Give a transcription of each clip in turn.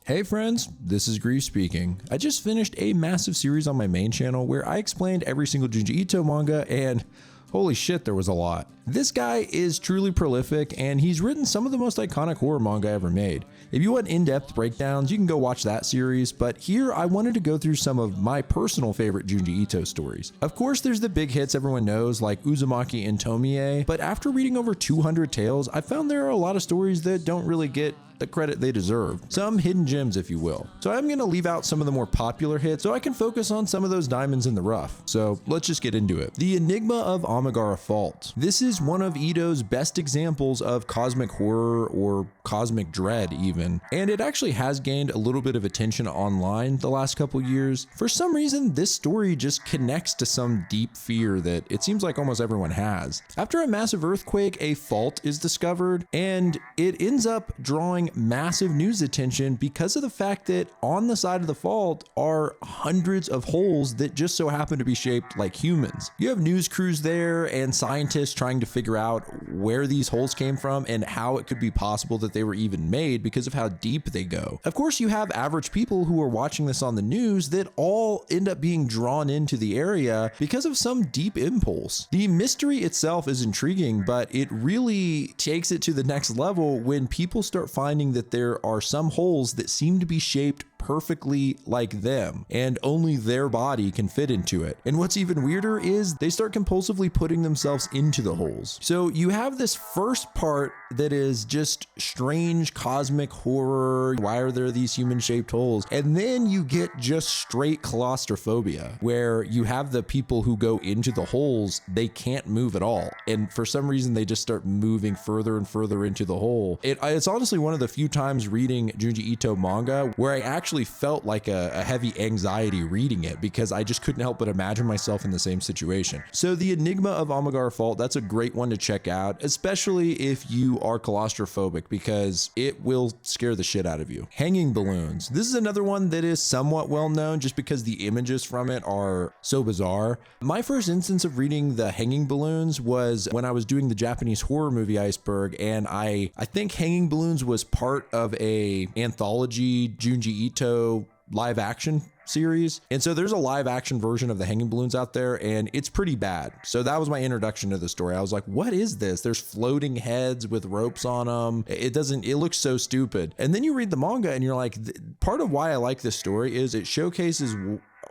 Hey friends, this is Grief speaking. I just finished a massive series on my main channel where I explained every single Junji Ito manga, and holy shit, there was a lot. This guy is truly prolific, and he's written some of the most iconic horror manga ever made. If you want in-depth breakdowns, you can go watch that series, but here I wanted to go through some of my personal favorite Junji Ito stories. Of course, there's the big hits everyone knows, like Uzumaki and Tomie, but after reading over 200 tales, I found there are a lot of stories that don't really get the credit they deserve. Some hidden gems, if you will. So I'm gonna leave out some of the more popular hits so I can focus on some of those diamonds in the rough. So let's just get into it. The Enigma of Amigara Fault. This is one of Ito's best examples of cosmic horror, or cosmic dread even, and it actually has gained a little bit of attention online the last couple years. For some reason, this story just connects to some deep fear that it seems like almost everyone has. After a massive earthquake, a fault is discovered, and it ends up drawing massive news attention because of the fact that on the side of the fault are hundreds of holes that just so happen to be shaped like humans. You have news crews there and scientists trying to figure out where these holes came from and how it could be possible that they were even made because of how deep they go. Of course, you have average people who are watching this on the news that all end up being drawn into the area because of some deep impulse. The mystery itself is intriguing, but it really takes it to the next level when people start finding that there are some holes that seem to be shaped perfectly like them, and only their body can fit into it. And what's even weirder is they start compulsively putting themselves into the holes. So you have this first part that is just strange cosmic horror. Why are there these human-shaped holes? And then you get just straight claustrophobia, where you have the people who go into the holes, they can't move at all. And for some reason, they just start moving further and further into the hole. It's honestly one of the few times reading Junji Ito manga where I actually felt like a heavy anxiety reading it, because I just couldn't help but imagine myself in the same situation. So the Enigma of Amigara Fault, that's a great one to check out, especially if you are claustrophobic, because it will scare the shit out of you. Hanging Balloons. This is another one that is somewhat well known just because the images from it are so bizarre. My first instance of reading the Hanging Balloons was when I was doing the Japanese horror movie Iceberg, and I think Hanging Balloons was part of a anthology Junji Ito live action series. And so there's a live action version of the Hanging Balloons out there, and it's pretty bad. So that was my introduction to the story. I was like, what is this? There's floating heads with ropes on them. It looks so stupid. And then you read the manga and you're like, part of why I like this story is it showcases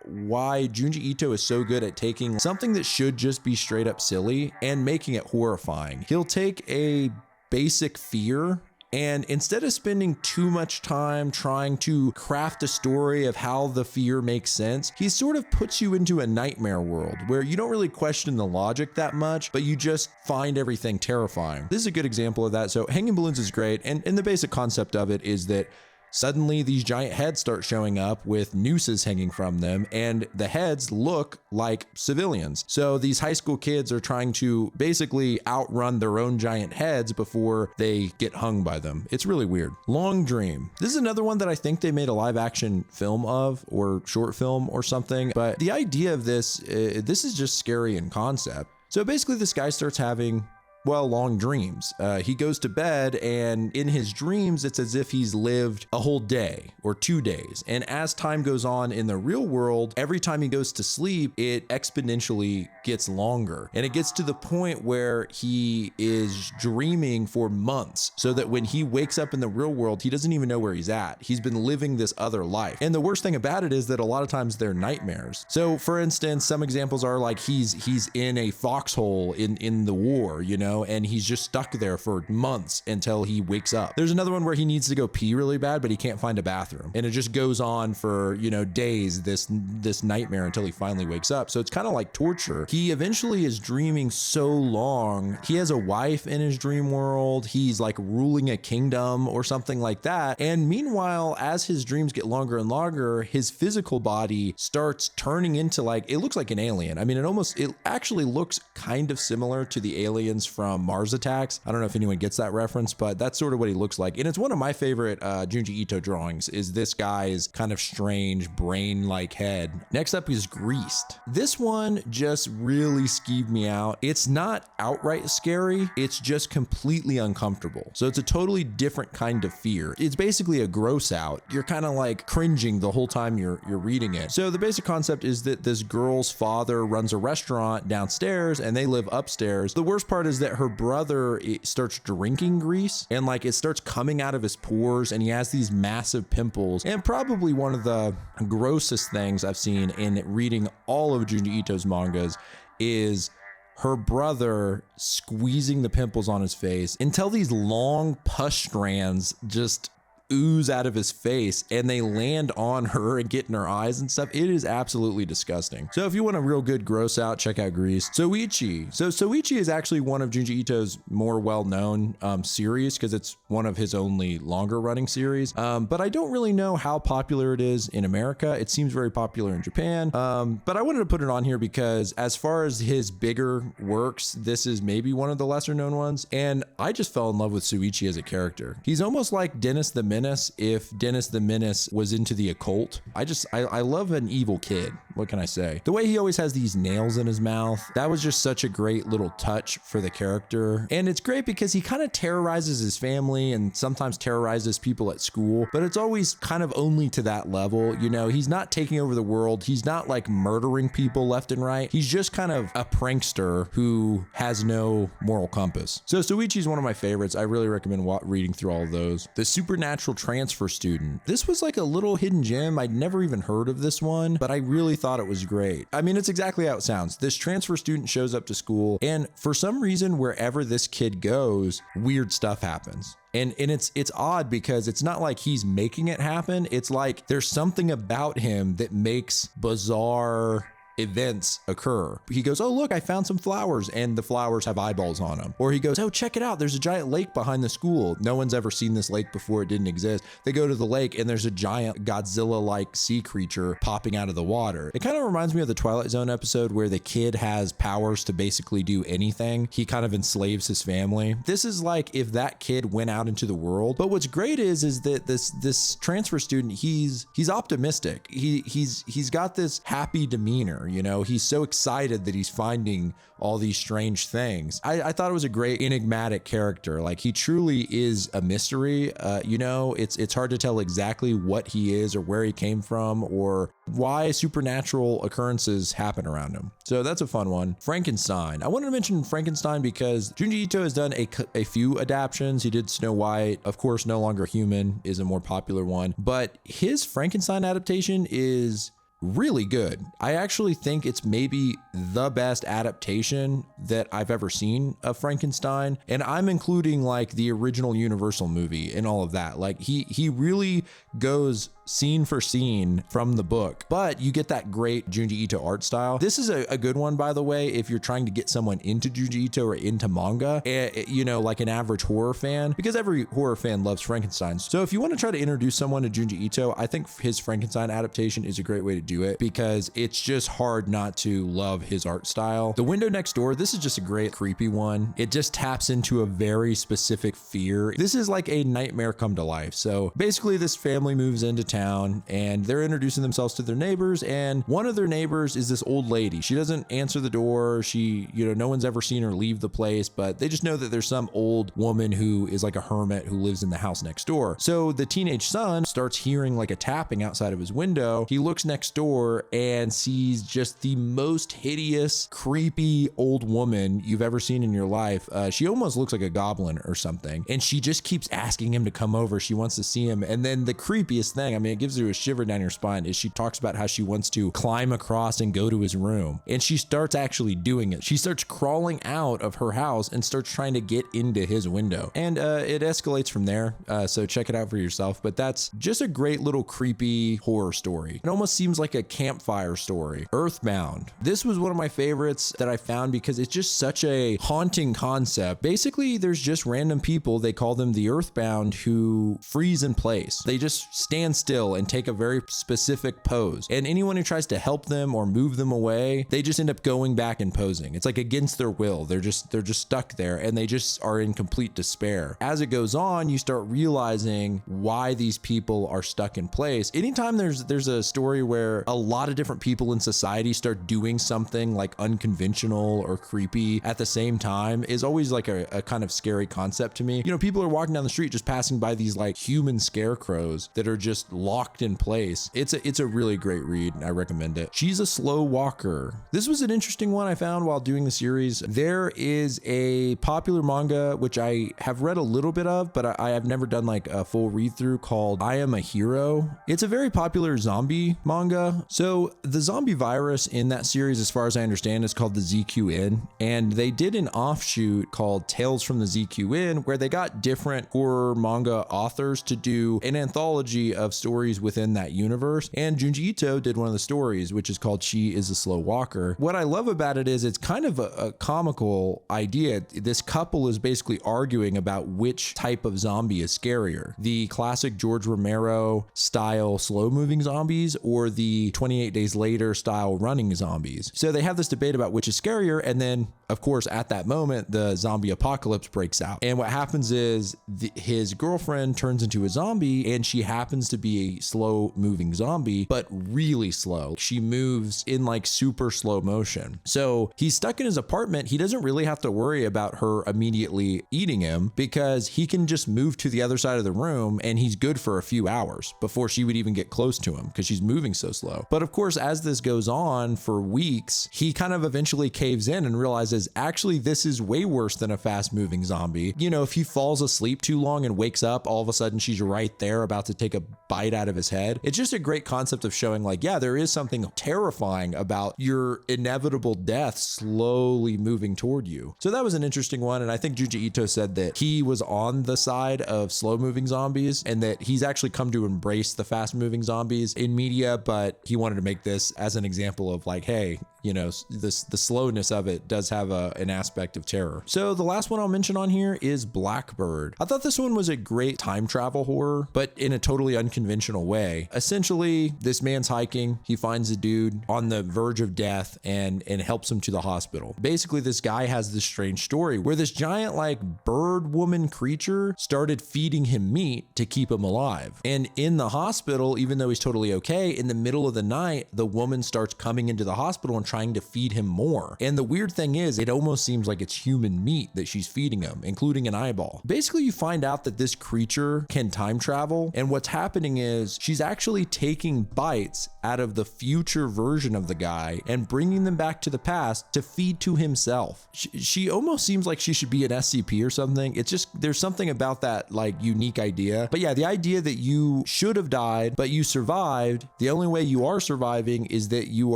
why Junji Ito is so good at taking something that should just be straight up silly and making it horrifying. He'll take a basic fear, and instead of spending too much time trying to craft a story of how the fear makes sense, he sort of puts you into a nightmare world where you don't really question the logic that much, but you just find everything terrifying. This is a good example of that. So Hanging Balloons is great, and the basic concept of it is that suddenly these giant heads start showing up with nooses hanging from them, and the heads look like civilians. So these high school kids are trying to basically outrun their own giant heads before they get hung by them. It's really weird. Long Dream. This is another one that I think they made a live action film of, or short film or something, but the idea of this is just scary in concept. So basically this guy starts having long dreams. He goes to bed, and in his dreams, it's as if he's lived a whole day or 2 days. And as time goes on in the real world, every time he goes to sleep, it exponentially gets longer. And it gets to the point where he is dreaming for months, so that when he wakes up in the real world, he doesn't even know where he's at. He's been living this other life. And the worst thing about it is that a lot of times they're nightmares. So for instance, some examples are like he's in a foxhole in the war, and he's just stuck there for months until he wakes up. There's another one where he needs to go pee really bad, but he can't find a bathroom. And it just goes on for, days, this nightmare until he finally wakes up. So it's kind of like torture. He eventually is dreaming so long. He has a wife in his dream world. He's like ruling a kingdom or something like that. And meanwhile, as his dreams get longer and longer, his physical body starts turning into it looks like an alien. I mean, it actually looks kind of similar to the aliens from Mars Attacks. I don't know if anyone gets that reference, but that's sort of what he looks like. And it's one of my favorite Junji Ito drawings, is this guy's kind of strange brain-like head. Next up is Greased. This one just really skeeved me out. It's not outright scary, it's just completely uncomfortable. So it's a totally different kind of fear. It's basically a gross out. You're kind of like cringing the whole time you're reading it. So the basic concept is that this girl's father runs a restaurant downstairs and they live upstairs. The worst part is that her brother starts drinking grease and like it starts coming out of his pores and he has these massive pimples. And probably one of the grossest things I've seen in reading all of Junji Ito's mangas is her brother squeezing the pimples on his face until these long pus strands just ooze out of his face and they land on her and get in her eyes and stuff. It is absolutely disgusting. So if you want a real good gross out, check out Grease. Souichi. So Souichi is actually one of Junji Ito's more well-known series because it's one of his only longer running series. But I don't really know how popular it is in America. It seems very popular in Japan. But I wanted to put it on here because as far as his bigger works, this is maybe one of the lesser known ones. And I just fell in love with Souichi as a character. He's almost like Dennis the Menace if Dennis the Menace was into the occult. I love an evil kid. What can I say? The way he always has these nails in his mouth, that was just such a great little touch for the character. And it's great because he kind of terrorizes his family and sometimes terrorizes people at school, but it's always kind of only to that level. You know, he's not taking over the world. He's not like murdering people left and right. He's just kind of a prankster who has no moral compass. So Souichi is one of my favorites. I really recommend reading through all of those. The Supernatural Transfer Student. This was like a little hidden gem. I'd never even heard of this one, but I really thought it was great. I mean, it's exactly how it sounds. This transfer student shows up to school, and for some reason, wherever this kid goes, weird stuff happens. And it's odd because it's not like he's making it happen. It's like there's something about him that makes bizarre events occur. He goes, oh, look, I found some flowers, and the flowers have eyeballs on them. Or he goes, oh, check it out. There's a giant lake behind the school. No one's ever seen this lake before. It didn't exist. They go to the lake and there's a giant Godzilla-like sea creature popping out of the water. It kind of reminds me of the Twilight Zone episode where the kid has powers to basically do anything. He kind of enslaves his family. This is like if that kid went out into the world. But what's great is that this transfer student, he's optimistic. He's got this happy demeanor. You know, he's so excited that he's finding all these strange things. I thought it was a great enigmatic character. Like, he truly is a mystery. You know, it's hard to tell exactly what he is or where he came from or why supernatural occurrences happen around him. So that's a fun one. Frankenstein. I wanted to mention Frankenstein because Junji Ito has done a few adaptations. He did Snow White. Of course, No Longer Human is a more popular one, but his Frankenstein adaptation is really good. I actually think it's maybe the best adaptation that I've ever seen of Frankenstein. And I'm including like the original Universal movie and all of that. Like he really goes scene for scene from the book, but you get that great Junji Ito art style. This is a good one, by the way, if you're trying to get someone into Junji Ito or into manga, you know, like an average horror fan, because every horror fan loves Frankenstein. So if you want to try to introduce someone to Junji Ito, I think his Frankenstein adaptation is a great way to do it because it's just hard not to love his art style. The Window Next Door, this is just a great creepy one. It just taps into a very specific fear. This is like a nightmare come to life. So basically this family moves into town and they're introducing themselves to their neighbors, and one of their neighbors is this old lady. She doesn't answer the door. She, you know, no one's ever seen her leave the place, but they just know that there's some old woman who is like a hermit who lives in the house next door. So the teenage son starts hearing like a tapping outside of his window. He looks next door and sees just the most hideous, creepy old woman you've ever seen in your life. She almost looks like a goblin or something, and she just keeps asking him to come over. She wants to see him. And then the creepiest thing, I mean, it gives you a shiver down your spine, is she talks about how she wants to climb across and go to his room. And she starts actually doing it. She starts crawling out of her house and starts trying to get into his window. And it escalates from there. So check it out for yourself. But that's just a great little creepy horror story. It almost seems like a campfire story. Earthbound. This was one of my favorites that I found because it's just such a haunting concept. Basically, there's just random people, they call them the Earthbound, who freeze in place. They just stand still still and take a very specific pose. And anyone who tries to help them or move them away, they just end up going back and posing. It's like against their will. They're just stuck there and they just are in complete despair. As it goes on, you start realizing why these people are stuck in place. Anytime there's a story where a lot of different people in society start doing something like unconventional or creepy at the same time is always like a kind of scary concept to me. You know, people are walking down the street just passing by these like human scarecrows that are just locked in place. It's a really great read and I recommend it. She's a Slow Walker. This was an interesting one I found while doing the series. There is a popular manga which I have read a little bit of, but I have never done like a full read through, called I Am a Hero. It's a very popular zombie manga. So the zombie virus in that series, as far as I understand, is called the ZQN, and they did an offshoot called Tales from the ZQN where they got different horror manga authors to do an anthology of stories within that universe, and Junji Ito did one of the stories, which is called She is a Slow Walker. What I love about it is it's kind of a comical idea. This couple is basically arguing about which type of zombie is scarier, the classic George Romero style slow moving zombies or the 28 Days Later style running zombies. So they have this debate about which is scarier, and then of course at that moment the zombie apocalypse breaks out, and what happens is his girlfriend turns into a zombie, and she happens to be a slow moving zombie, but really slow. She moves in like super slow motion. So he's stuck in his apartment. He doesn't really have to worry about her immediately eating him because he can just move to the other side of the room and he's good for a few hours before she would even get close to him because she's moving so slow. But of course, as this goes on for weeks, he kind of eventually caves in and realizes actually this is way worse than a fast moving zombie. You know, if he falls asleep too long and wakes up, all of a sudden she's right there about to take a bite out of his head. It's just a great concept of showing like, yeah, there is something terrifying about your inevitable death slowly moving toward you. So that was an interesting one. And I think Junji Ito said that he was on the side of slow moving zombies and that he's actually come to embrace the fast moving zombies in media, but he wanted to make this as an example of like, hey, you know, the slowness of it does have an aspect of terror. So the last one I'll mention on here is Blackbird. I thought this one was a great time travel horror, but in a totally unconventional way. Essentially, this man's hiking. He finds a dude on the verge of death and helps him to the hospital. Basically, this guy has this strange story where this giant like bird woman creature started feeding him meat to keep him alive. And in the hospital, even though he's totally okay, in the middle of the night, the woman starts coming into the hospital and trying to feed him more. And the weird thing is, it almost seems like it's human meat that she's feeding him, including an eyeball. Basically, you find out that this creature can time travel, and what's happening is she's actually taking bites out of the future version of the guy and bringing them back to the past to feed to himself. She almost seems like she should be an SCP or something. It's just, there's something about that like unique idea. But yeah, the idea that you should have died, but you survived, the only way you are surviving is that you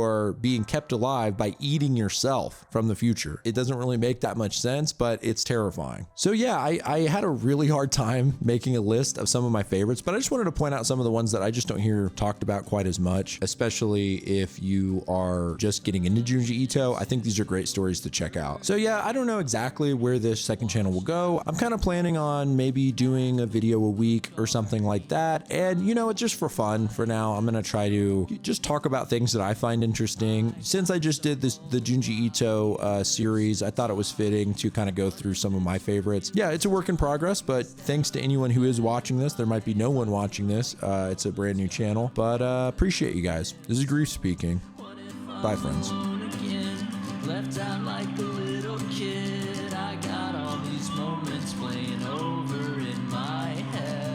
are being kept alive by eating yourself from the future. It doesn't really make that much sense, but it's terrifying. So yeah, I had a really hard time making a list of some of my favorites, but I just wanted to point out some of the ones that I just don't hear talked about quite as much, especially if you are just getting into Junji Ito. I think these are great stories to check out. So yeah, I don't know exactly where this second channel will go. I'm kind of planning on maybe doing a video a week or something like that. And you know, it's just for fun for now. I'm going to try to just talk about things that I find interesting. Since I just did the Junji Ito series, I thought it was fitting to kind of go through some of my favorites. Yeah, it's a work in progress, but thanks to anyone who is watching this. There might be no one watching this. It's a brand new channel, but appreciate you guys. This is Grief speaking. Bye, friends. Left out like a little kid. I got all these moments playing over in my head.